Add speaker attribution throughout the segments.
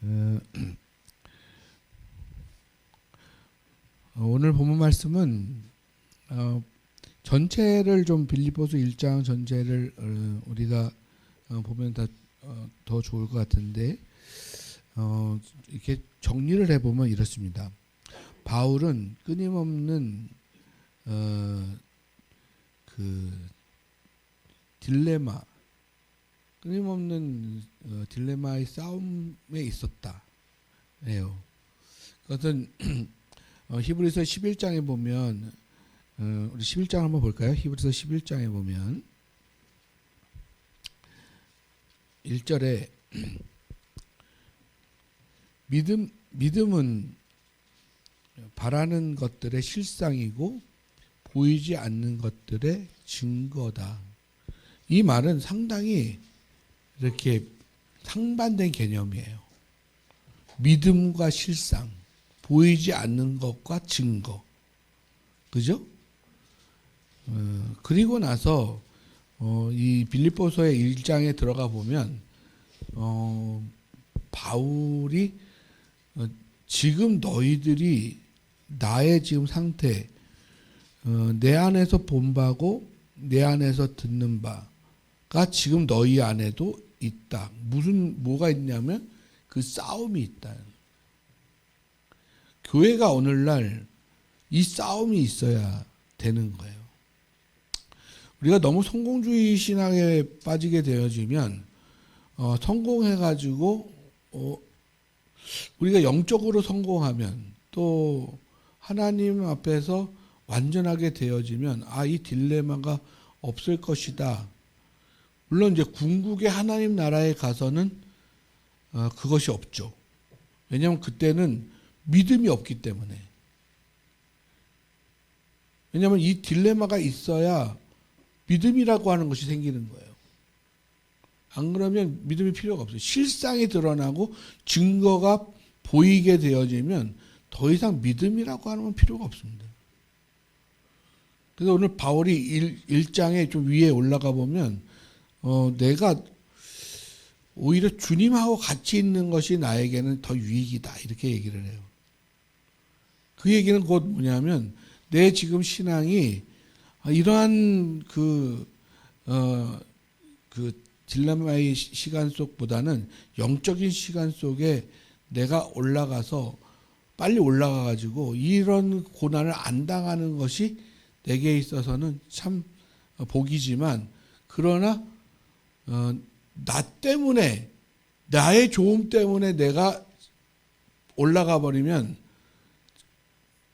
Speaker 1: 어, 오늘 본문 말씀은 전체를 좀 빌립보서 1장 전체를 우리가 보면 더 좋을 것 같은데 이렇게 정리를 해보면 이렇습니다. 바울은 끊임없는 그 딜레마, 끊임없는 딜레마의 싸움에 있었다. 예요. 그것은 히브리서 11장에 보면 우리 11장 한번 볼까요? 히브리서 11장에 보면 1절에 믿음은 바라는 것들의 실상이고 보이지 않는 것들의 증거다. 이 말은 상당히 이렇게 상반된 개념이에요. 믿음과 실상, 보이지 않는 것과 증거. 그죠? 그리고 나서 이 빌립보서의 1장에 들어가 보면 바울이 지금 너희들이 나의 지금 상태, 내 안에서 본 바고 내 안에서 듣는 바가 지금 너희 안에도 있다. 뭐가 있냐면 그 싸움이 있다. 교회가 오늘날 이 싸움이 있어야 되는 거예요. 우리가 너무 성공주의 신앙에 빠지게 되어지면 성공해가지고 우리가 영적으로 성공하면 또 하나님 앞에서 완전하게 되어지면 이 딜레마가 없을 것이다. 물론 이제 궁극의 하나님 나라에 가서는 그것이 없죠. 왜냐하면 그때는 믿음이 없기 때문에. 왜냐하면 이 딜레마가 있어야 믿음이라고 하는 것이 생기는 거예요. 안 그러면 믿음이 필요가 없어요. 실상이 드러나고 증거가 보이게 되어지면 더 이상 믿음이라고 하는 건 필요가 없습니다. 그래서 오늘 바울이 1장에 좀 위에 올라가 보면 내가 오히려 주님하고 같이 있는 것이 나에게는 더 유익이다 이렇게 얘기를 해요. 그 얘기는 곧 뭐냐면 내 지금 신앙이 이러한 그 딜레마의 시간 속보다는 영적인 시간 속에 내가 올라가서 빨리 올라가가지고 이런 고난을 안 당하는 것이 내게 있어서는 참 복이지만 그러나 나 때문에 나의 좋음 때문에 내가 올라가 버리면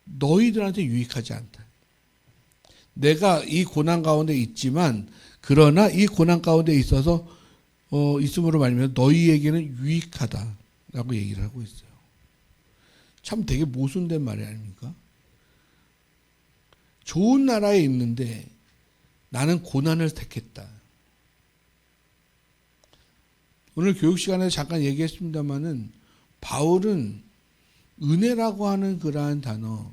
Speaker 1: 너희들한테 유익하지 않다. 내가 이 고난 가운데 있지만 그러나 이 고난 가운데 있어서 있음으로 말미암아 너희에게는 유익하다라고 얘기를 하고 있어요. 참 되게 모순된 말이 아닙니까? 좋은 나라에 있는데 나는 고난을 택했다. 오늘 교육 시간에 잠깐 얘기했습니다마는 바울은 은혜라고 하는 그러한 단어,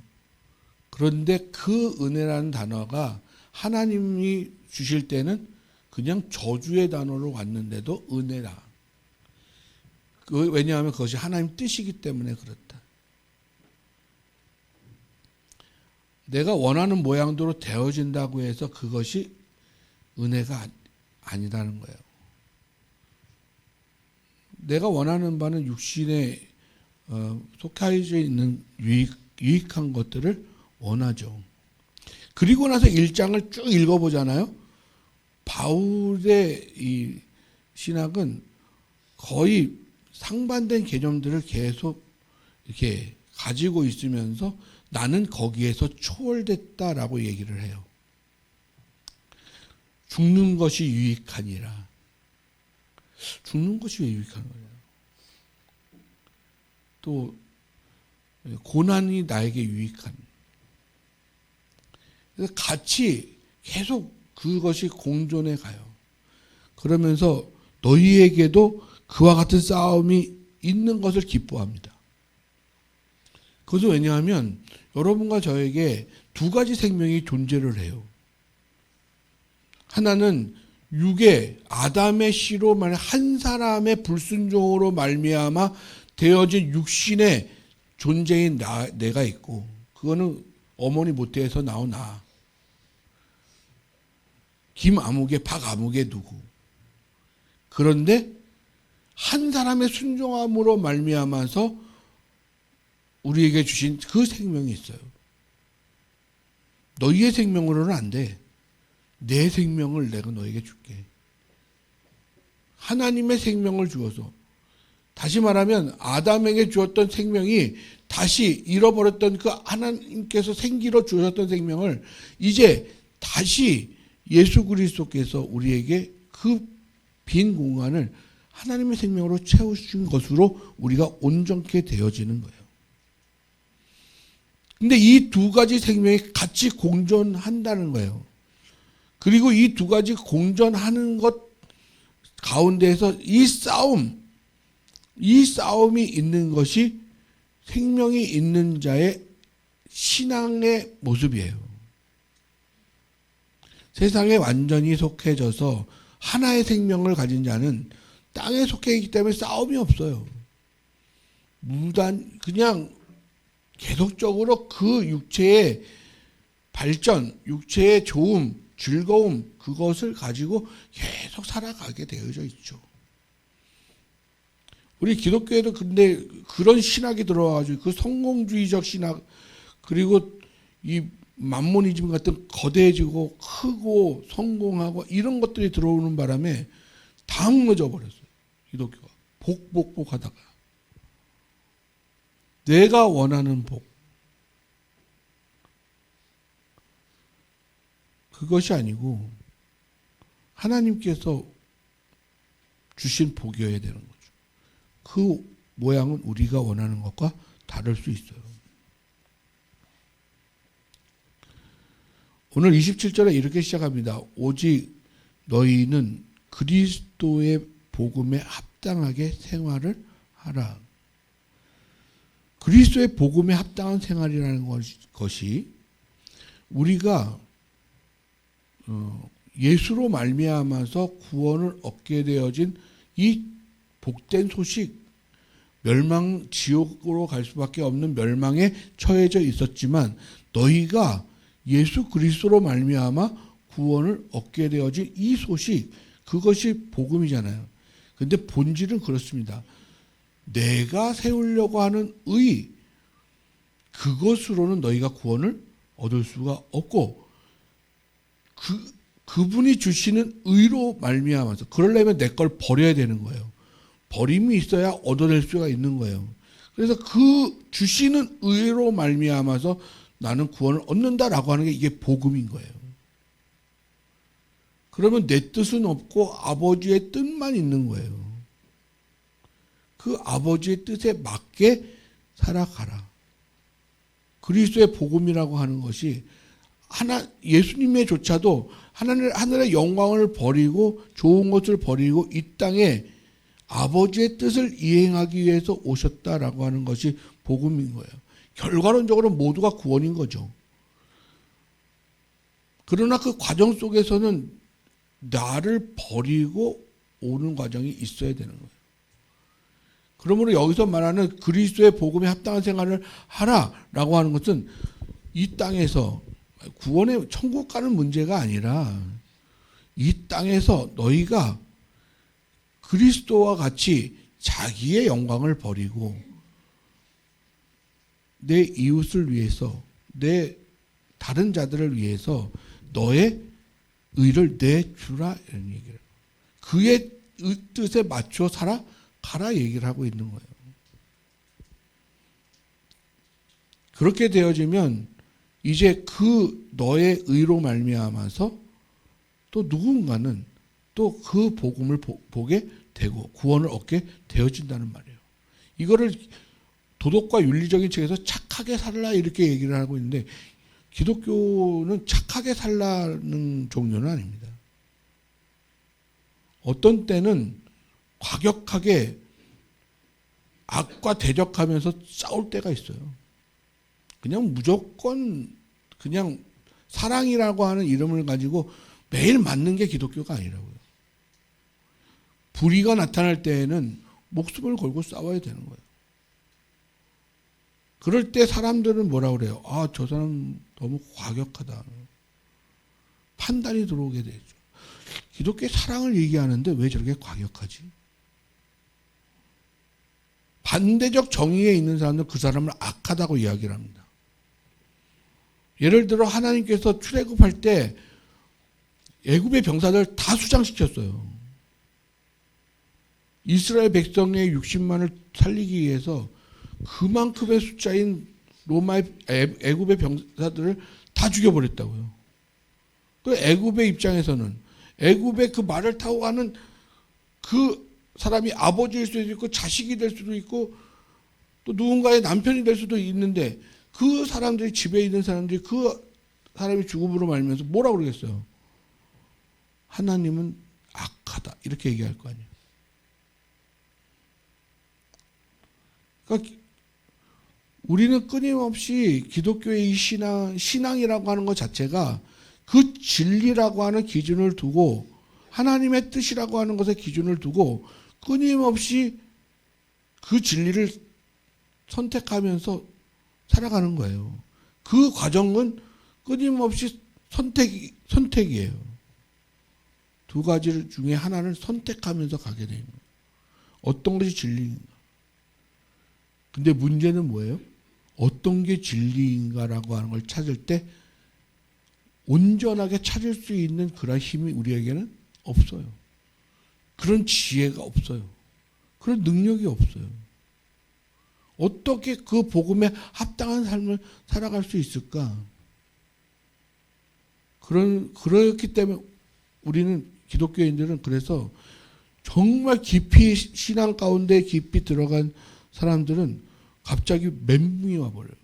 Speaker 1: 그런데 그 은혜라는 단어가 하나님이 주실 때는 그냥 저주의 단어로 왔는데도 은혜라. 왜냐하면 그것이 하나님 뜻이기 때문에 그렇다. 내가 원하는 모양대로 되어진다고 해서 그것이 은혜가 아니라는 거예요. 내가 원하는 바는 육신에 속하여 있는 유익한 것들을 원하죠. 그리고 나서 1장을 쭉 읽어보잖아요. 바울의 이 신학은 거의 상반된 개념들을 계속 이렇게 가지고 있으면서 나는 거기에서 초월됐다라고 얘기를 해요. 죽는 것이 유익하니라. 죽는 것이 왜 유익한 거예요? 또 고난이 나에게 유익한. 그래서 같이 계속 그것이 공존해 가요. 그러면서 너희에게도 그와 같은 싸움이 있는 것을 기뻐합니다. 그것은 왜냐하면 여러분과 저에게 두 가지 생명이 존재를 해요. 하나는 육의 아담의 씨로 한 사람의 불순종으로 말미암아 되어진 육신의 존재인 내가 있고, 그거는 어머니 모태에서 나온 나. 김아무개 박아무개 누구. 그런데 한 사람의 순종함으로 말미암아서 우리에게 주신 그 생명이 있어요. 너희의 생명으로는 안 돼. 내 생명을 내가 너에게 줄게. 하나님의 생명을 주어서, 다시 말하면 아담에게 주었던 생명이 다시 잃어버렸던 그 하나님께서 생기로 주셨던 생명을 이제 다시 예수 그리스도께서 우리에게 그 빈 공간을 하나님의 생명으로 채우신 것으로 우리가 온전케 되어지는 거예요. 근데 이 두 가지 생명이 같이 공존한다는 거예요. 그리고 이 두 가지 공존하는 것 가운데에서 이 싸움이 있는 것이 생명이 있는 자의 신앙의 모습이에요. 세상에 완전히 속해져서 하나의 생명을 가진 자는 땅에 속해 있기 때문에 싸움이 없어요. 그냥 계속적으로 그 육체의 발전, 육체의 좋음, 즐거움, 그것을 가지고 계속 살아가게 되어져 있죠. 우리 기독교에도 근데 그런 신학이 들어와가지고 그 성공주의적 신학, 그리고 이 만모니즘 같은 거대해지고 크고 성공하고 이런 것들이 들어오는 바람에 다 무너져 버렸어요. 기독교가 복 하다가 내가 원하는 복, 그것이 아니고 하나님께서 주신 복이어야 되는 거죠. 그 모양은 우리가 원하는 것과 다를 수 있어요. 오늘 27절에 이렇게 시작합니다. 오직 너희는 그리스도의 복음에 합당하게 생활을 하라. 그리스도의 복음에 합당한 생활이라는 것이 우리가 예수로 말미암아서 구원을 얻게 되어진 이 복된 소식, 멸망 지옥으로 갈 수밖에 없는 멸망에 처해져 있었지만 너희가 예수 그리스도로 말미암아 구원을 얻게 되어진 이 소식, 그것이 복음이잖아요. 근데 본질은 그렇습니다. 내가 세우려고 하는 의, 그것으로는 너희가 구원을 얻을 수가 없고, 그분이 주시는 의로 말미암아서, 그러려면 내 걸 버려야 되는 거예요. 버림이 있어야 얻어낼 수가 있는 거예요. 그래서 그 주시는 의로 말미암아서 나는 구원을 얻는다라고 하는 게 이게 복음인 거예요. 그러면 내 뜻은 없고 아버지의 뜻만 있는 거예요. 그 아버지의 뜻에 맞게 살아가라. 그리스도의 복음이라고 하는 것이 예수님의 조차도 하늘의 영광을 버리고 좋은 것을 버리고 이 땅에 아버지의 뜻을 이행하기 위해서 오셨다라고 하는 것이 복음인 거예요. 결과론적으로 모두가 구원인 거죠. 그러나 그 과정 속에서는 나를 버리고 오는 과정이 있어야 되는 거예요. 그러므로 여기서 말하는 그리스도의 복음에 합당한 생활을 하라라고 하는 것은 이 땅에서 구원의 천국 가는 문제가 아니라 이 땅에서 너희가 그리스도와 같이 자기의 영광을 버리고 내 이웃을 위해서, 내 다른 자들을 위해서 너의 의를 내주라, 이런 얘기를. 그의 뜻에 맞춰 가라 얘기를 하고 있는 거예요. 그렇게 되어지면 이제 그 너의 의로 말미암아서 또 누군가는 또 그 복음을 보게 되고 구원을 얻게 되어진다는 말이에요. 이거를 도덕과 윤리적인 측에서 착하게 살라 이렇게 얘기를 하고 있는데, 기독교는 착하게 살라는 종류는 아닙니다. 어떤 때는 과격하게 악과 대적하면서 싸울 때가 있어요. 그냥 무조건 그냥 사랑이라고 하는 이름을 가지고 매일 맞는 게 기독교가 아니라고요. 불의가 나타날 때에는 목숨을 걸고 싸워야 되는 거예요. 그럴 때 사람들은 뭐라 그래요? 아, 저 사람 너무 과격하다. 판단이 들어오게 되죠. 기독교의 사랑을 얘기하는데 왜 저렇게 과격하지? 반대적 정의에 있는 사람들은 그 사람을 악하다고 이야기를 합니다. 예를 들어 하나님께서 출애굽할 때 애굽의 병사들 다 수장시켰어요. 이스라엘 백성의 60만을 살리기 위해서 그만큼의 숫자인 로마의 애굽의 병사들을 다 죽여버렸다고요. 그 애굽의 입장에서는 애굽의 그 말을 타고 가는 그 사람이 아버지일 수도 있고 자식이 될 수도 있고 또 누군가의 남편이 될 수도 있는데 그 사람들이 집에 있는 사람들이 그 사람이 죽음으로 말미암아서 뭐라고 그러겠어요? 하나님은 악하다 이렇게 얘기할 거 아니에요. 그러니까 우리는 끊임없이 기독교의 이 신앙이라고 하는 것 자체가 그 진리라고 하는 기준을 두고 하나님의 뜻이라고 하는 것에 기준을 두고 끊임없이 그 진리를 선택하면서 살아가는 거예요. 그 과정은 끊임없이 선택이에요. 두 가지 중에 하나를 선택하면서 가게 됩니다. 어떤 것이 진리인가? 근데 문제는 뭐예요? 어떤 게 진리인가라고 하는 걸 찾을 때 온전하게 찾을 수 있는 그런 힘이 우리에게는 없어요. 그런 지혜가 없어요. 그런 능력이 없어요. 어떻게 그 복음에 합당한 삶을 살아갈 수 있을까? 그렇기 때문에 우리는 기독교인들은 그래서 정말 깊이 신앙 가운데 깊이 들어간 사람들은 갑자기 멘붕이 와버려요.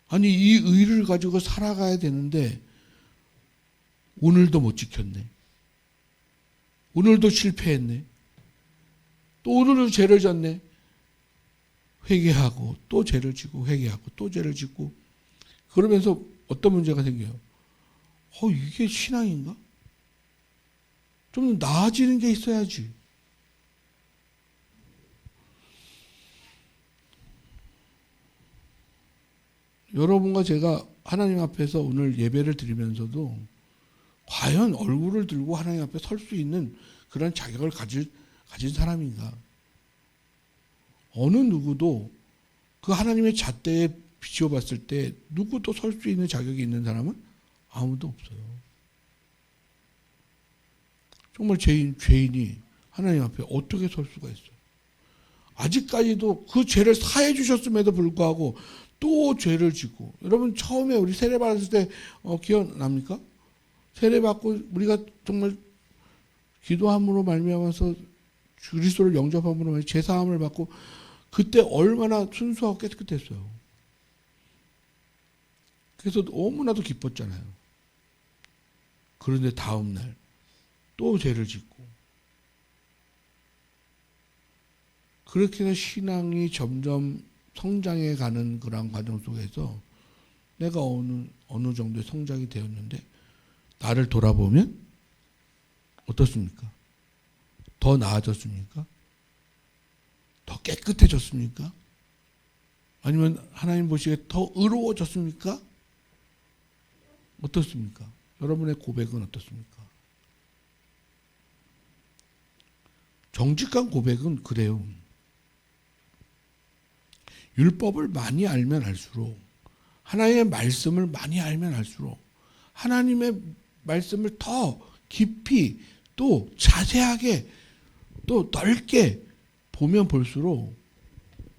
Speaker 1: 아니 이 의를 가지고 살아가야 되는데 오늘도 못 지켰네. 오늘도 실패했네. 또 오늘도 죄를 졌네. 회개하고 또 죄를 지고 회개하고 또 죄를 짓고 그러면서 어떤 문제가 생겨요? 이게 신앙인가? 좀 나아지는 게 있어야지. 여러분과 제가 하나님 앞에서 오늘 예배를 드리면서도 과연 얼굴을 들고 하나님 앞에 설 수 있는 그런 자격을 가진 사람인가? 어느 누구도 그 하나님의 잣대에 비추어 봤을 때 누구도 설 수 있는 자격이 있는 사람은 아무도 없어요. 정말 죄인이 하나님 앞에 어떻게 설 수가 있어요? 아직까지도 그 죄를 사해 주셨음에도 불구하고 또 죄를 짓고 여러분 처음에 우리 세례 받았을 때 기억납니까? 세례 받고 우리가 정말 기도함으로 말미암아서 그리스도를 영접함으로 제사함을 받고 그때 얼마나 순수하고 깨끗했어요. 그래서 너무나도 기뻤잖아요. 그런데 다음 날 또 죄를 짓고 그렇게 해서 신앙이 점점 성장해 가는 그런 과정 속에서 내가 어느 정도의 성장이 되었는데 나를 돌아보면 어떻습니까? 더 나아졌습니까? 더 깨끗해졌습니까? 아니면 하나님 보시기에 더 의로워졌습니까? 어떻습니까? 여러분의 고백은 어떻습니까? 정직한 고백은 그래요. 율법을 많이 알면 알수록 하나님의 말씀을 많이 알면 알수록 하나님의 말씀을 더 깊이 또 자세하게 또 넓게 보면 볼수록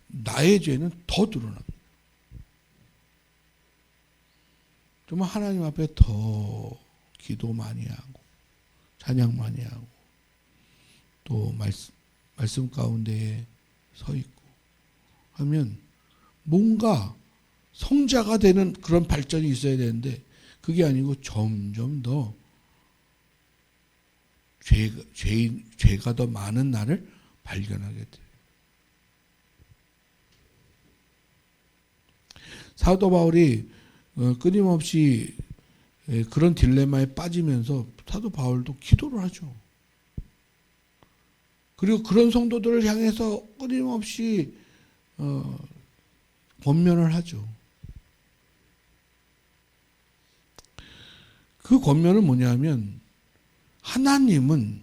Speaker 1: 나의 죄는 더 드러납니다. 정말 하나님 앞에 더 기도 많이 하고 찬양 많이 하고 또 말씀 가운데에 서 있고 하면 뭔가 성자가 되는 그런 발전이 있어야 되는데 그게 아니고 점점 더 죄가 더 많은 나를 발견하게 돼요. 사도 바울이 끊임없이 그런 딜레마에 빠지면서 사도 바울도 기도를 하죠. 그리고 그런 성도들을 향해서 끊임없이 권면을 하죠. 그 권면은 뭐냐면 하나님은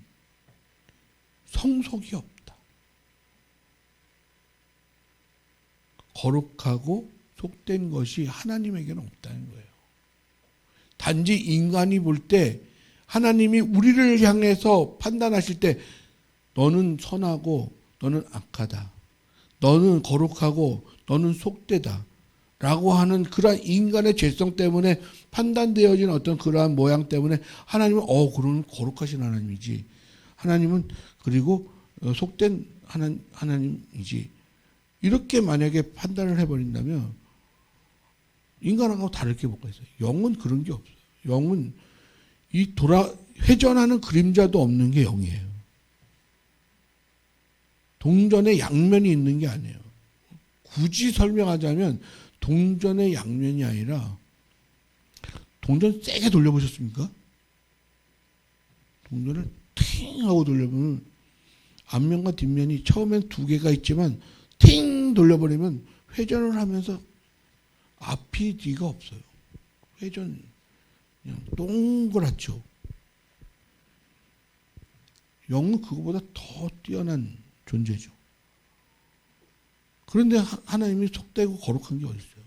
Speaker 1: 성속이 없다. 거룩하고 속된 것이 하나님에게는 없다는 거예요. 단지 인간이 볼 때 하나님이 우리를 향해서 판단하실 때 너는 선하고 너는 악하다. 너는 거룩하고 너는 속되다. 라고 하는 그러한 인간의 죄성 때문에 판단되어진 어떤 그러한 모양 때문에 하나님은 그러면 거룩하신 하나님이지. 하나님은 그리고 속된 하나님이지. 이렇게 만약에 판단을 해버린다면 인간하고 다를 게 뭐가 있어요. 영은 그런 게 없어요. 영은 이 회전하는 그림자도 없는 게 영이에요. 동전의 양면이 있는 게 아니에요. 굳이 설명하자면 동전의 양면이 아니라 동전 세게 돌려보셨습니까? 동전을 팅 하고 돌려보면 앞면과 뒷면이 처음엔 두 개가 있지만 팅 돌려버리면 회전을 하면서 앞이 뒤가 없어요. 회전 그냥 동그랗죠. 영은 그거보다 더 뛰어난 존재죠. 그런데 하나님이 속되고 거룩한 게 어디 있어요?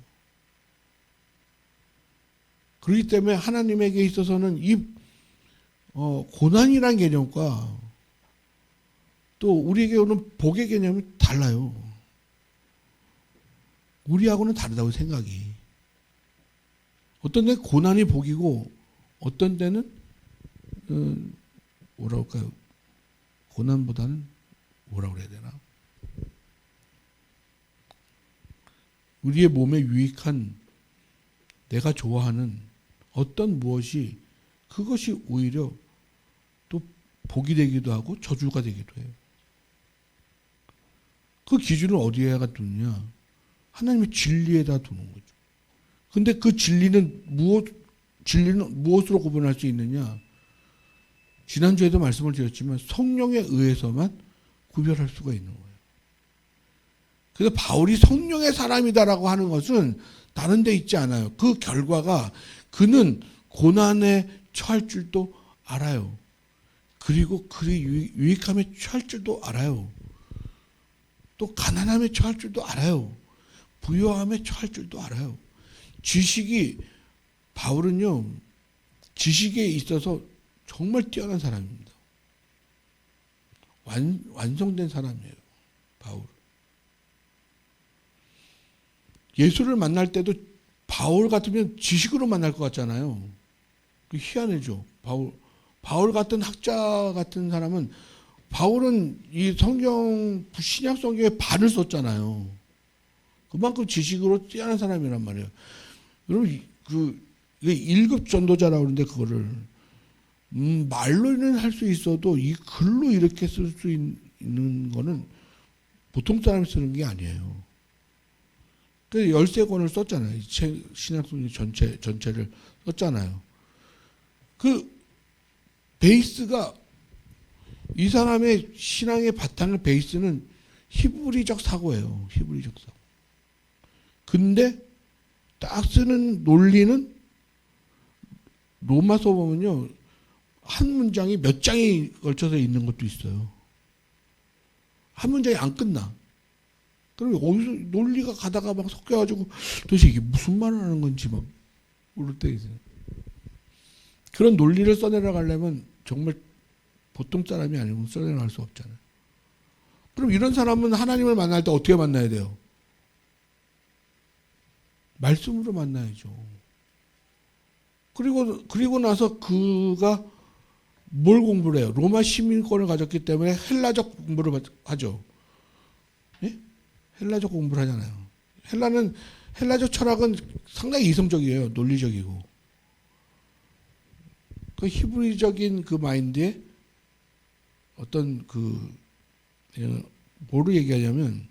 Speaker 1: 그렇기 때문에 하나님에게 있어서는 이 고난이란 개념과 또 우리에게 오는 복의 개념이 달라요. 우리하고는 다르다고 생각이. 어떤 데는 고난이 복이고 어떤 때는 뭐라고 할까요? 고난보다는 뭐라고 그래야 되나? 우리의 몸에 유익한 내가 좋아하는 어떤 무엇이 그것이 오히려 또 복이 되기도 하고 저주가 되기도 해요. 그 기준을 어디에다 두느냐? 하나님의 진리에다 두는 거죠. 근데 그 진리는 무엇으로 구분할 수 있느냐? 지난주에도 말씀을 드렸지만 성령에 의해서만 구별할 수가 있는 거예요. 그래서 바울이 성령의 사람이다라고 하는 것은 다른 데 있지 않아요. 그 결과가 그는 고난에 처할 줄도 알아요. 그리고 그 유익함에 처할 줄도 알아요. 또 가난함에 처할 줄도 알아요. 부유함에 처할 줄도 알아요. 바울은요, 지식에 있어서 정말 뛰어난 사람입니다. 완성된 사람이에요, 바울. 예수를 만날 때도 바울 같으면 지식으로 만날 것 같잖아요. 희한해죠. 바울 같은 학자 같은 사람은, 바울은 이 신약 성경에 반을 썼잖아요. 그만큼 지식으로 뛰어난 사람이란 말이에요. 여러분, 이게 1급 전도자라고 그러는데, 그거를, 말로는 할 수 있어도 이 글로 이렇게 쓸 수 있는 거는 보통 사람이 쓰는 게 아니에요. 그래서 13권을 썼잖아요. 신약성경 전체를 썼잖아요. 그 베이스가, 이 사람의 신앙의 바탕의 베이스는 히브리적 사고예요. 히브리적 사고. 근데 딱 쓰는 논리는 로마서 보면요, 한 문장이 몇 장이 걸쳐서 있는 것도 있어요. 한 문장이 안 끝나. 그럼 어디서 논리가 가다가 막 섞여가지고 도대체 이게 무슨 말을 하는 건지 막 모를 때 있어요. 그런 논리를 써내려가려면 정말 보통 사람이 아니면 써내려갈 수 없잖아요. 그럼 이런 사람은 하나님을 만날 때 어떻게 만나야 돼요? 말씀으로 만나야죠. 그리고 나서 그가 뭘 공부를 해요? 로마 시민권을 가졌기 때문에 헬라적 공부를 하죠. 예? 헬라적 공부를 하잖아요. 헬라적 철학은 상당히 이성적이에요. 논리적이고. 그 히브리적인 그 마인드에 어떤 뭐로 얘기하냐면,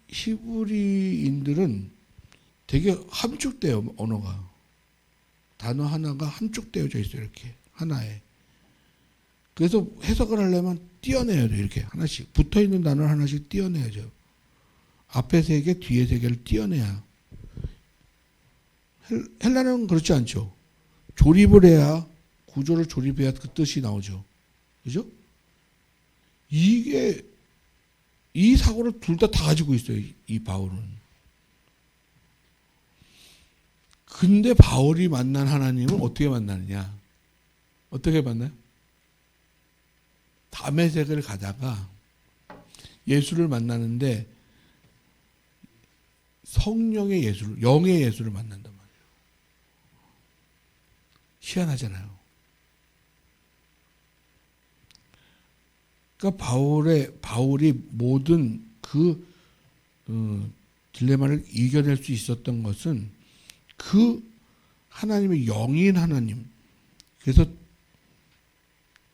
Speaker 1: 히브리인들은 되게 함축돼요, 언어가. 단어 하나가 함축되어져 있어요, 이렇게. 하나에. 그래서 해석을 하려면 띄어내야 돼요, 이렇게. 하나씩. 붙어 있는 단어를 하나씩 띄어내야죠. 앞에 세계, 뒤에 세계를 띄어내야. 헬라는 그렇지 않죠. 조립을 해야, 구조를 조립해야 그 뜻이 나오죠. 그죠? 이 사고를 둘 다 가지고 있어요. 이 바울은. 근데 바울이 만난 하나님은 어떻게 만나느냐? 어떻게 만나요? 다메섹을 가다가 예수를 만나는데 성령의 예수를, 영의 예수를 만난단 말이에요. 희한하잖아요. 그러니까 바울이 모든 그 딜레마를 이겨낼 수 있었던 것은 그 하나님의 영인 하나님, 그래서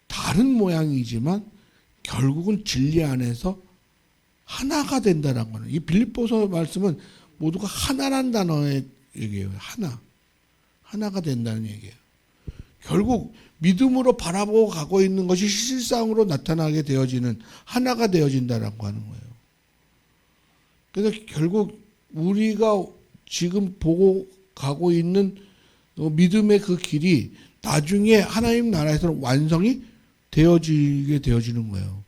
Speaker 1: 다른 모양이지만 결국은 진리 안에서 하나가 된다는 거는, 이 빌립보서 말씀은 모두가 하나란 단어의 얘기예요. 하나가 된다는 얘기예요. 결국 믿음으로 바라보고 가고 있는 것이 실상으로 나타나게 되어지는, 하나가 되어진다라고 하는 거예요. 그래서 결국 우리가 지금 보고 가고 있는 믿음의 그 길이 나중에 하나님 나라에서 완성이 되어지게 되어지는 거예요.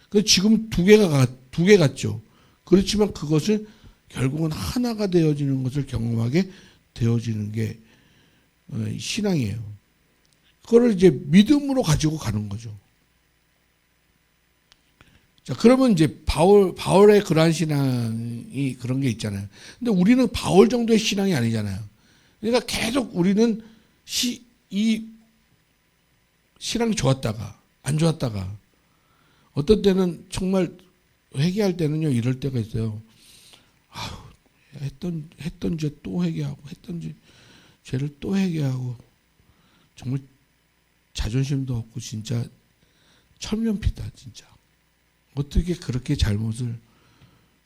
Speaker 1: 그래서 지금 두 개 같죠. 그렇지만 그것은 결국은 하나가 되어지는 것을 경험하게 되어지는 게 신앙이에요. 그거를 이제 믿음으로 가지고 가는 거죠. 자, 그러면 이제 바울의 그러한 신앙이 그런 게 있잖아요. 근데 우리는 바울 정도의 신앙이 아니잖아요. 그러니까 계속 우리는 이 신앙이 좋았다가 안 좋았다가, 어떤 때는 정말 회개할 때는요, 이럴 때가 있어요. 아유, 했던 죄 또 회개하고, 했던 죄를 또 회개하고, 정말 자존심도 없고 진짜 철면피다 진짜. 어떻게 그렇게 잘못을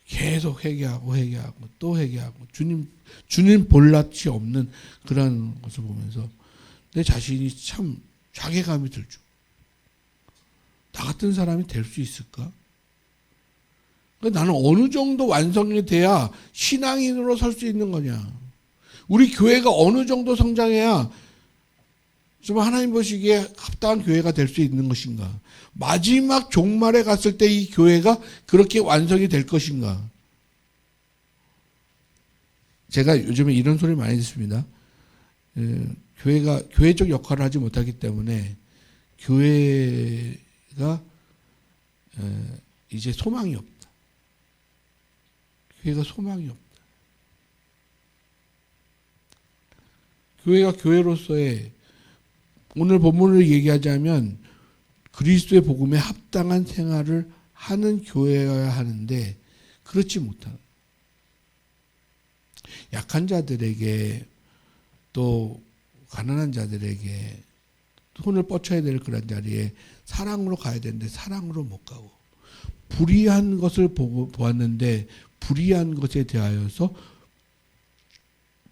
Speaker 1: 계속 회개하고 또 회개하고, 주님 볼낯이 없는 그런 것을 보면서 내 자신이 참 자괴감이 들죠. 나 같은 사람이 될 수 있을까? 그러니까 나는 어느 정도 완성이 돼야 신앙인으로 설 수 있는 거냐? 우리 교회가 어느 정도 성장해야 좀 하나님 보시기에 합당한 교회가 될 수 있는 것인가? 마지막 종말에 갔을 때 이 교회가 그렇게 완성이 될 것인가? 제가 요즘에 이런 소리 많이 듣습니다. 교회가 교회적 역할을 하지 못하기 때문에 교회가 이제 소망이 없다. 교회가 소망이 없다. 교회가 교회로서의, 오늘 본문을 얘기하자면 그리스도의 복음에 합당한 생활을 하는 교회여야 하는데 그렇지 못한, 약한 자들에게 또 가난한 자들에게 손을 뻗쳐야 될 그런 자리에 사랑으로 가야 되는데 사랑으로 못 가고, 불의한 것을 보았는데 불의한 것에 대하여서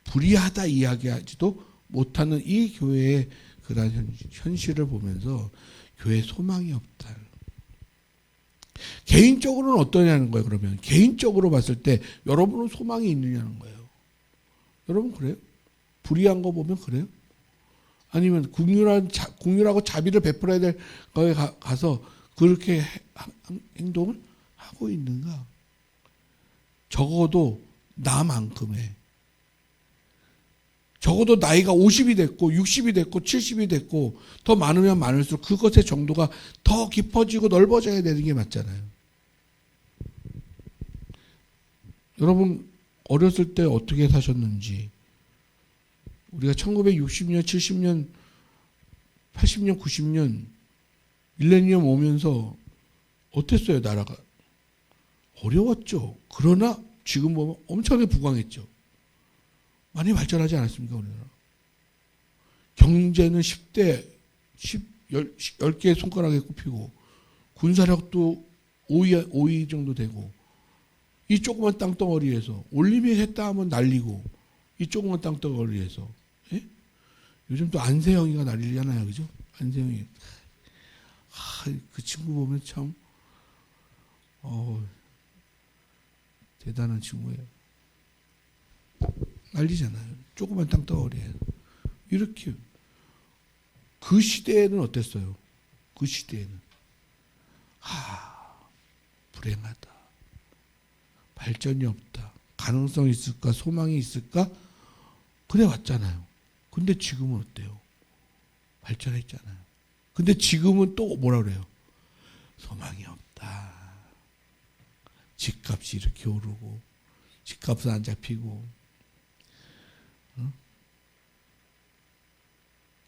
Speaker 1: 불의하다 이야기하지도 못하는 이 교회의 그런 현실을 보면서 교회에 소망이 없다. 개인적으로는 어떠냐는 거예요. 그러면 개인적으로 봤을 때 여러분은 소망이 있느냐는 거예요. 여러분 그래요? 불의한 거 보면 그래요? 아니면 국률하고 자비를 베풀어야 될 거에 가서 그렇게 행동을 하고 있는가? 적어도 나만큼의, 적어도 나이가 50이 됐고 60이 됐고 70이 됐고 더 많으면 많을수록 그것의 정도가 더 깊어지고 넓어져야 되는 게 맞잖아요. 여러분 어렸을 때 어떻게 사셨는지, 우리가 1960년, 70년, 80년, 90년 밀레니엄 오면서 어땠어요, 나라가? 어려웠죠. 그러나 지금 보면 엄청나게 부강했죠. 많이 발전하지 않았습니까, 우리나라? 경제는 10대, 10개의 손가락에 꼽히고, 군사력도 5위 정도 되고, 이 조그만 땅덩어리에서 올림픽 했다 하면 날리고, 이 조그만 땅덩어리에서, 예? 요즘 또 안세영이가 난리잖아요, 그죠? 안세영이. 그 친구 보면 참, 대단한 친구예요. 난리잖아요. 조그만 땅덩어리예요. 이렇게 그 시대에는 어땠어요? 그 시대에는 불행하다. 발전이 없다. 가능성이 있을까? 소망이 있을까? 그래 왔잖아요. 근데 지금은 어때요? 발전했잖아요. 근데 지금은 또 뭐라 그래요? 소망이 없다. 집값이 이렇게 오르고 집값은 안 잡히고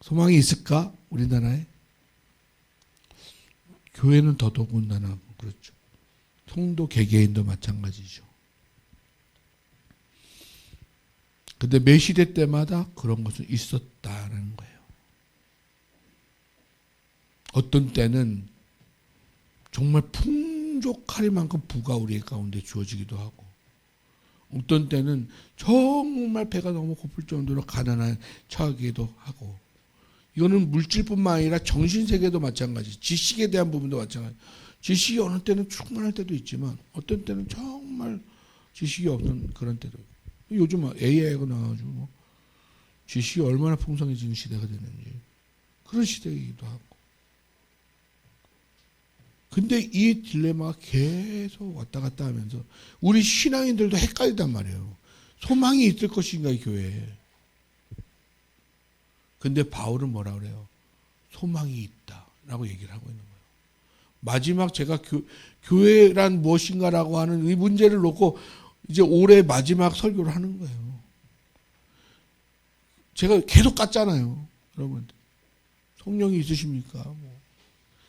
Speaker 1: 소망이 있을까? 우리나라에? 교회는 더더군다나 그렇죠. 성도 개개인도 마찬가지죠. 근데 매 시대 때마다 그런 것은 있었다는 거예요. 어떤 때는 정말 풍족할 만큼 부가 우리 가운데 주어지기도 하고, 어떤 때는 정말 배가 너무 고플 정도로 가난한 처하기도 하고, 이거는 물질뿐만 아니라 정신세계도 마찬가지, 지식에 대한 부분도 마찬가지. 지식이 어느 때는 충만할 때도 있지만 어떤 때는 정말 지식이 없는 그런 때도 있고, 요즘 AI가 나와가지고 뭐 지식이 얼마나 풍성해지는 시대가 됐는지 그런 시대이기도 하고. 근데 이 딜레마가 계속 왔다 갔다 하면서 우리 신앙인들도 헷갈리단 말이에요. 소망이 있을 것인가 이 교회에. 근데 바울은 뭐라 그래요? 소망이 있다라고 얘기를 하고 있는 거예요. 마지막 제가 교회란 무엇인가라고 하는 이 문제를 놓고 이제 올해 마지막 설교를 하는 거예요. 제가 계속 깠잖아요. 여러분, 성령이 있으십니까? 뭐,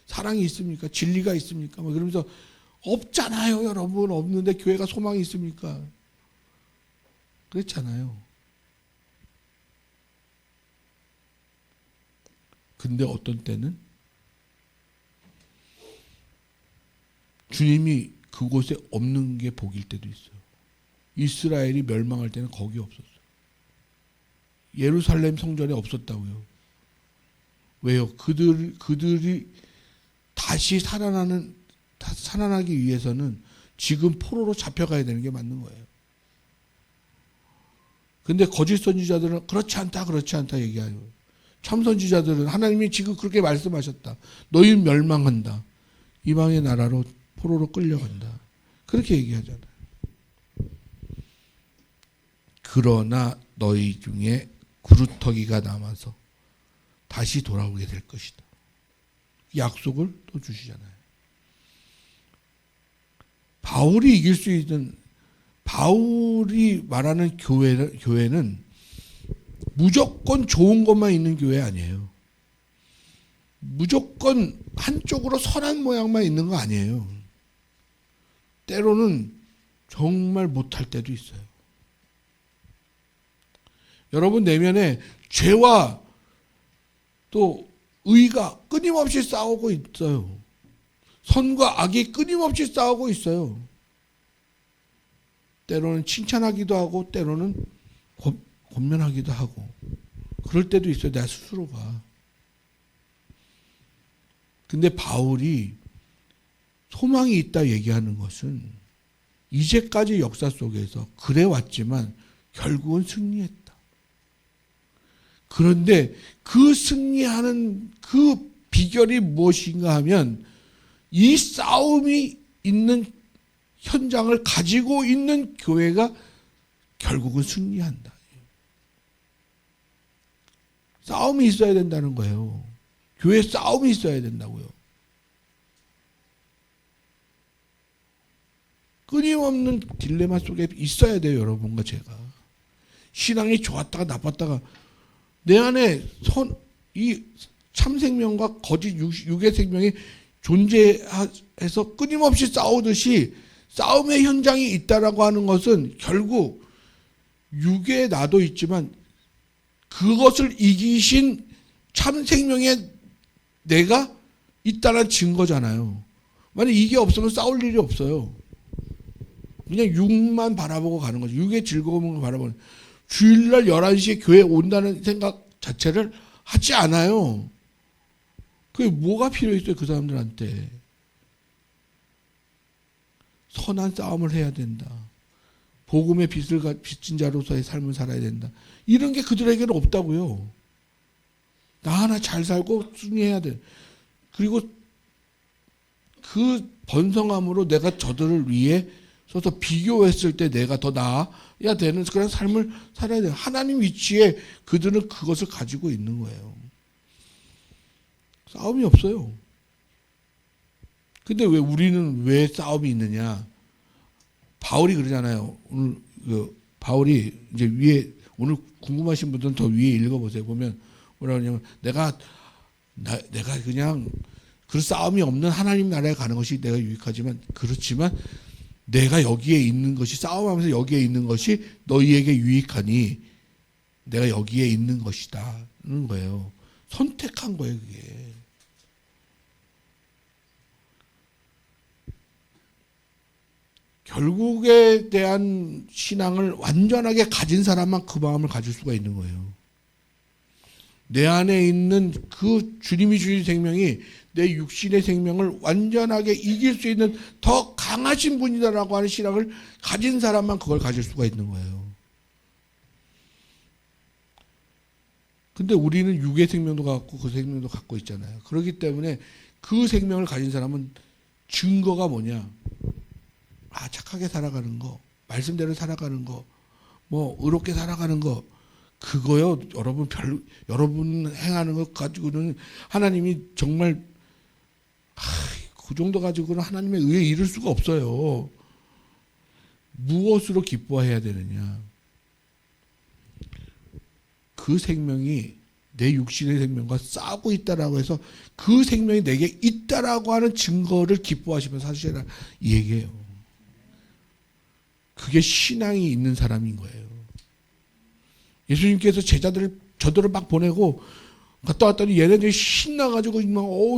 Speaker 1: 사랑이 있습니까? 진리가 있습니까? 뭐 그러면서 없잖아요, 여러분. 없는데 교회가 소망이 있습니까? 그랬잖아요. 근데 어떤 때는 주님이 그곳에 없는 게 복일 때도 있어요. 이스라엘이 멸망할 때는 거기 없었어요. 예루살렘 성전에 없었다고요. 왜요? 그들이 다시 살아나기 위해서는 지금 포로로 잡혀가야 되는 게 맞는 거예요. 근데 거짓 선지자들은 그렇지 않다 얘기해요. 참 선지자들은 하나님이 지금 그렇게 말씀하셨다. 너희는 멸망한다. 이방의 나라로 포로로 끌려간다. 그렇게 얘기하잖아요. 그러나 너희 중에 구루터기가 남아서 다시 돌아오게 될 것이다. 약속을 또 주시잖아요. 바울이 이길 수 있는, 바울이 말하는 교회는 무조건 좋은 것만 있는 교회 아니에요. 무조건 한쪽으로 선한 모양만 있는 거 아니에요. 때로는 정말 못할 때도 있어요. 여러분 내면에 죄와 또 의가 끊임없이 싸우고 있어요. 선과 악이 끊임없이 싸우고 있어요. 때로는 칭찬하기도 하고 때로는 권면하기도 하고 그럴 때도 있어요. 내 스스로가. 근데 바울이 소망이 있다 얘기하는 것은 이제까지 역사 속에서 그래 왔지만 결국은 승리했다. 그런데 그 승리하는 그 비결이 무엇인가 하면 이 싸움이 있는 현장을 가지고 있는 교회가 결국은 승리한다. 싸움이 있어야 된다는 거예요. 교회에 싸움이 있어야 된다고요. 끊임없는 딜레마 속에 있어야 돼요, 여러분과 제가. 신앙이 좋았다가 나빴다가 내 안에 이 참생명과 거짓 육의 생명이 존재해서 끊임없이 싸우듯이 싸움의 현장이 있다라고 하는 것은 결국 육의 나도 있지만 그것을 이기신 참생명의 내가 있다는 증거잖아요. 만약 이게 없으면 싸울 일이 없어요. 그냥 육만 바라보고 가는 거죠. 육의 즐거움을 바라보는. 주일날 11시에 교회 온다는 생각 자체를 하지 않아요. 그게 뭐가 필요했어요, 그 사람들한테. 선한 싸움을 해야 된다. 복음의 빚진 자로서의 삶을 살아야 된다. 이런 게 그들에게는 없다고요. 나 하나 잘 살고 순위해야 돼. 그리고 그 번성함으로 내가 저들을 위해 서서 비교했을 때 내가 더 나아야 되는 그런 삶을 살아야 돼요. 하나님 위치에 그들은 그것을 가지고 있는 거예요. 싸움이 없어요. 근데 왜 우리는 왜 싸움이 있느냐? 바울이 그러잖아요. 오늘 바울이 이제 위에 오늘 궁금하신 분들은 더 위에 읽어보세요. 보면 뭐라 그러냐면 내가 그냥 그 싸움이 없는 하나님 나라에 가는 것이 내가 유익하지만 그렇지만 내가 여기에 있는 것이 싸움하면서 여기에 있는 것이 너희에게 유익하니 내가 여기에 있는 것이다는 거예요. 선택한 거예요, 그게. 결국에 대한 신앙을 완전하게 가진 사람만 그 마음을 가질 수가 있는 거예요. 내 안에 있는 그 주님이 주신 생명이 내 육신의 생명을 완전하게 이길 수 있는 더 강하신 분이다라고 하는 신앙을 가진 사람만 그걸 가질 수가 있는 거예요. 근데 우리는 육의 생명도 갖고 그 생명도 갖고 있잖아요. 그렇기 때문에 그 생명을 가진 사람은 증거가 뭐냐? 착하게 살아가는 거, 말씀대로 살아가는 거, 뭐 의롭게 살아가는 거, 그거요. 여러분 행하는 것 가지고는 하나님이 정말 그 정도 가지고는 하나님의 의에 이를 수가 없어요. 무엇으로 기뻐해야 되느냐? 그 생명이 내 육신의 생명과 싸우고 있다라고 해서 그 생명이 내게 있다라고 하는 증거를 기뻐하시면서 사시라 이 얘기예요. 그게 신앙이 있는 사람인 거예요. 예수님께서 저들을 막 보내고 갔다 왔더니 얘네들이 신나가지고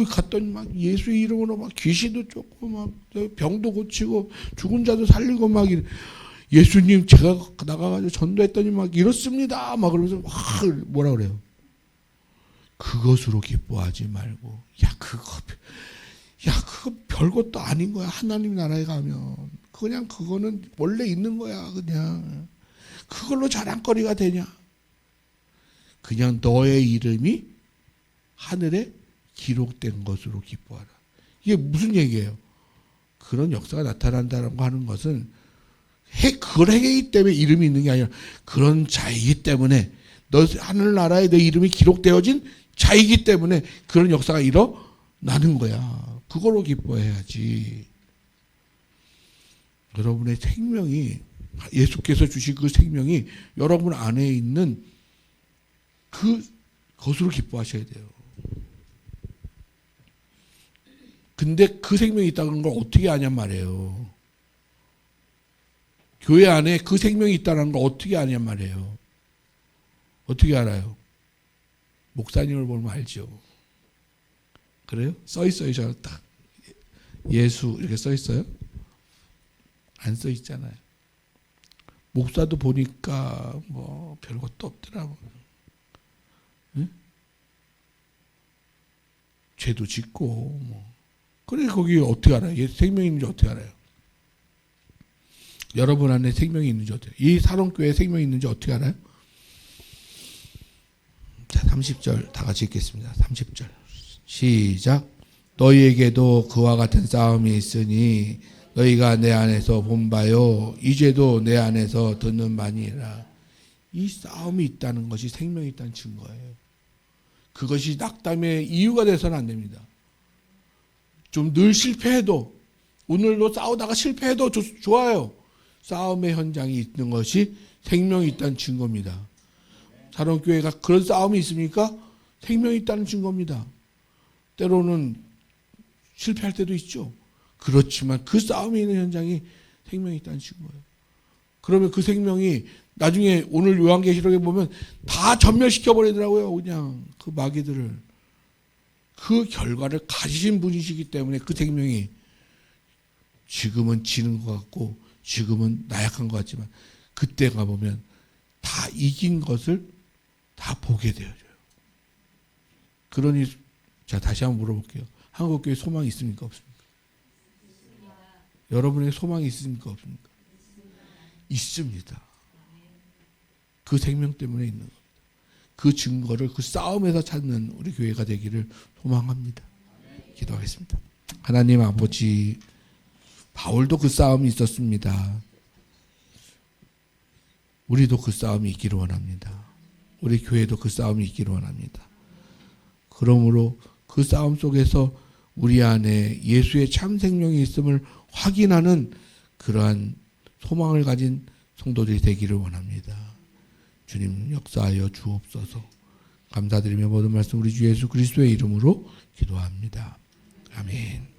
Speaker 1: 갔더니 막 예수의 이름으로 막 귀신도 쫓고 막 병도 고치고 죽은 자도 살리고 막 예수님 제가 나가가지고 전도했더니 막 이렇습니다 막 그러면서 막 뭐라 그래요? 그것으로 기뻐하지 말고 그거 별것도 아닌 거야. 하나님 나라에 가면 그냥 그거는 원래 있는 거야. 그냥 그걸로 자랑거리가 되냐? 그냥 너의 이름이 하늘에 기록된 것으로 기뻐하라. 이게 무슨 얘기예요? 그런 역사가 나타난다고 하는 것은 그걸 행했기 때문에 이름이 있는 게 아니라 그런 자이기 때문에 너 하늘나라에 내 이름이 기록되어진 자이기 때문에 그런 역사가 일어나는 거야. 그걸로 기뻐해야지. 여러분의 생명이 예수께서 주신 그 생명이 여러분 안에 있는 그것으로 기뻐하셔야 돼요. 근데 그 생명이 있다는 걸 어떻게 아냔 말이에요. 교회 안에 그 생명이 있다는 걸 어떻게 아냔 말이에요. 어떻게 알아요? 목사님을 보면 알죠. 그래요? 써 있어요. 저 딱 예수 이렇게 써 있어요? 안 써 있잖아요. 목사도 보니까 뭐 별것도 없더라고. 응? 죄도 짓고 뭐. 그래 거기 어떻게 알아요? 생명이 있는지 어떻게 알아요? 여러분 안에 생명이 있는지 어떻게 알아요? 이 사롱교회에 생명이 있는지 어떻게 알아요? 자, 30절 다 같이 읽겠습니다. 30절 시작. 너희에게도 그와 같은 싸움이 있으니 너희가 내 안에서 본 바요 이제도 내 안에서 듣는 바니라. 이 싸움이 있다는 것이 생명이 있다는 증거예요. 그것이 낙담의 이유가 돼서는 안 됩니다. 좀 늘 실패해도 오늘도 싸우다가 실패해도 좋아요. 싸움의 현장이 있는 것이 생명이 있다는 증거입니다. 사랑교회가 그런 싸움이 있습니까? 생명이 있다는 증거입니다. 때로는 실패할 때도 있죠. 그렇지만 그 싸움이 있는 현장이 생명이 있다는 증거예요. 그러면 그 생명이 나중에 오늘 요한계시록에 보면 다 전멸시켜버리더라고요. 그냥 그 마귀들을. 그 결과를 가지신 분이시기 때문에 그 생명이 지금은 지는 것 같고 지금은 나약한 것 같지만 그때 가보면 다 이긴 것을 다 보게 되어져요. 그러니 자 다시 한번 물어볼게요. 한국교회 소망이 있습니까? 없습니까? 여러분의 소망이 있습니까? 없습니까? 있습니다. 그 생명 때문에 있는 겁니다. 그 증거를 그 싸움에서 찾는 우리 교회가 되기를 소망합니다. 기도하겠습니다. 하나님 아버지, 바울도 그 싸움이 있었습니다. 우리도 그 싸움이 있기를 원합니다. 우리 교회도 그 싸움이 있기를 원합니다. 그러므로 그 싸움 속에서 우리 안에 예수의 참 생명이 있음을 확인하는 그러한 소망을 가진 성도들이 되기를 원합니다. 주님 역사하여 주옵소서. 감사드리며 모든 말씀 우리 주 예수 그리스도의 이름으로 기도합니다. 아멘.